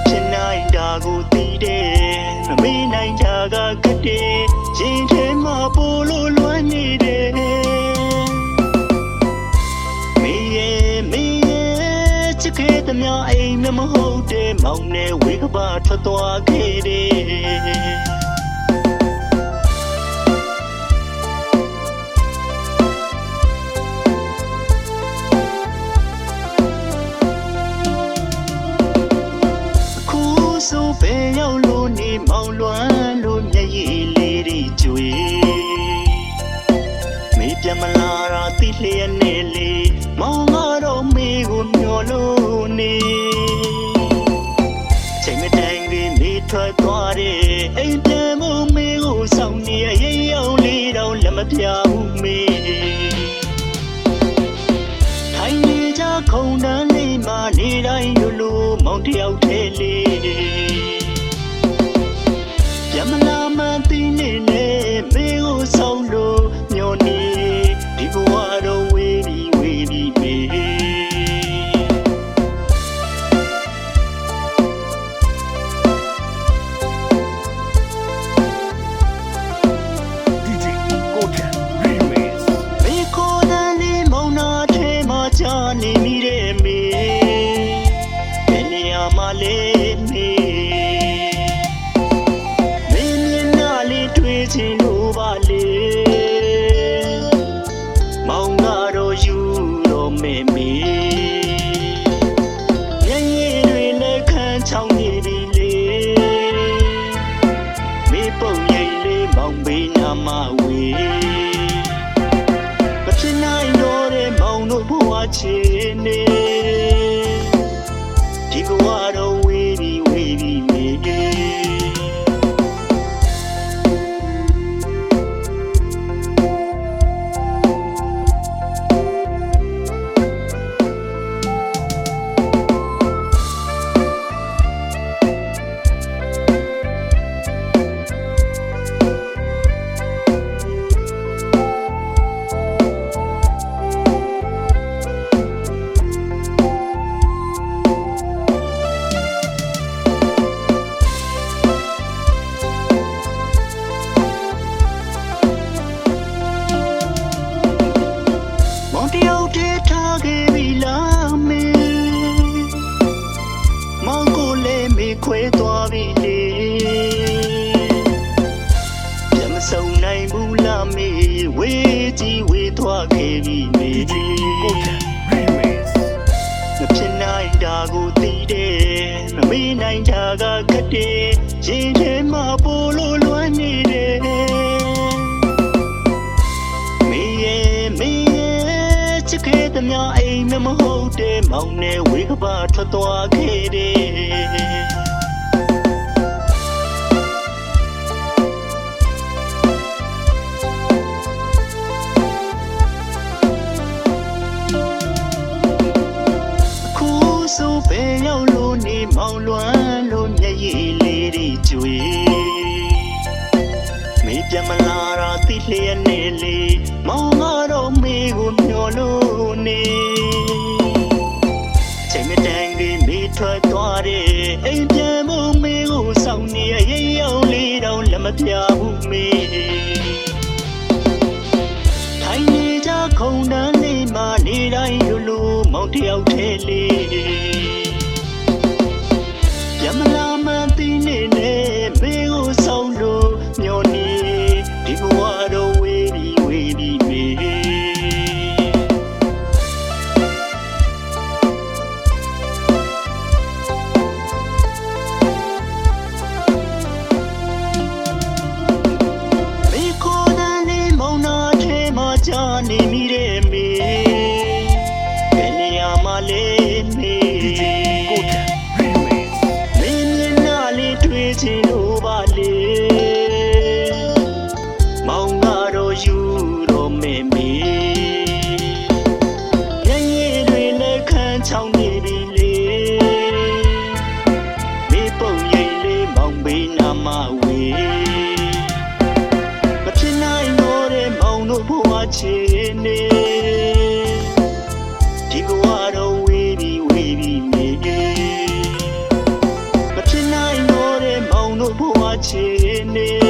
ဖြစ်နိုင်တာကိုသိတယ်မမေ့နိုင်တာကကတဲ့ရင်ထဲမှာပို့လို့လွမ်းနေတယ်မေရဲ့ချစ်ခဲ့သမျှအိမ်မဟုတ်တဲ့မောင်နဲ့ဝေကပါထွက်သွားခဲ့တယ်ဆိုပဲရောက်လို့နေမောင်လွမ်းလို့မျက်ရည်လေးတွေကျွေမေပြန်မလာတာသိလျက်နဲ့လေမောင်ကတော့မေကိုမျောလို့နေချိန်မတိုင်လေးမေထွက်သွားတယ်အိမ်ပြန်ဖို့မေကိုဆောင်နေရိပ်ရောက်လေးတော့လက်မပြဘူးမေထိုင်နေကြခုံတန်းလေးမှနေတိုင်းလို့မောင်တယောက်ထဲလေးပြမလာမသိနေနဲ့မေကိုဆောင်လို့ညောနေဒီဘဝတော့ဝေးပြီးမေနေမိတဲ့မေဘယ်နေရာမှာလဲမေမျက်နှာလေးတွေ့ချင်လို့ပါလေမောင်ကတော့ယူတော့မေမျက်ရည်တွေလည်းခန်းချောင်းနေပြီလေမေပုံရိပ်လေးမောင်ဘေးနာမှာဝေမဖြစ်နိုင်တော့တဲ့မောင်တို့ဘဝချင်နေဒီဘဝတော့ဝေးပြီးမေတယောက်တည်းထားခဲ့ပြီလားမေမောင်ကိုလည်းမေခွဲသွားပြီလေပြန်မဆုံနိုင်ဘူးလားမေဝေးကြီးဝေးသွားခဲ့ပြီမေမဖြစ်နိုင်တာကိုသိတယ်မမေ့နိုင်တာကကတဲ့ရင်ထဲမှာပို့လို့လွမ်းနေတယ်ချစ်ခဲ့သမျှအိမ်မဟုတ်တဲ့မောင်နဲ့ဝေကပါထွက်သွားခဲ့တယ်အခုဆိုပဲရောက်လို့နေမောင်လွမ်းလို့မျက်ရည်လေးတွေကျွေမေပြန်မလာတာသိလျက်နဲ့လေမောင်ကတော့မေကိုမျောလို့နေချိန်မတိုင်လေးမေထွက်သွားတယ်အိမ်ပြန်ဖို့မေကိုဆောင်နေရိပ်ရောက်လေးတော့လက်မပြဘူးမေထိုင်နေကြခုံတန်းလေးမှနေတိုင်းလို့မောင်တယောက်ထဲလေးပြန်မလာမသိနေနဲ့မေကိုဆောင်လို့ညောနေဒီဘဝတော့ဝေးပြီးမေခေါ်တဲ့လေးမောင်နာထဲမှာကြာနေမိတဲ့မေဘယ်နေရာမှာလဲမေမျက်နှာလေးတွေ့ချင်လို့ပါလေမောင်ကတော့ယူတော့မေမျက်ရည်တွေလည်းခန်းချောင်းနေပြီလေမေပုံရိပ်လေးမောင်ဘေးနာမှာဝေမဖြစ်နိုင်တော့တဲ့မောင်တို့ဘဝချင်နေဒီဘဝတော့ဝေးပြီးမေမ ချေနေ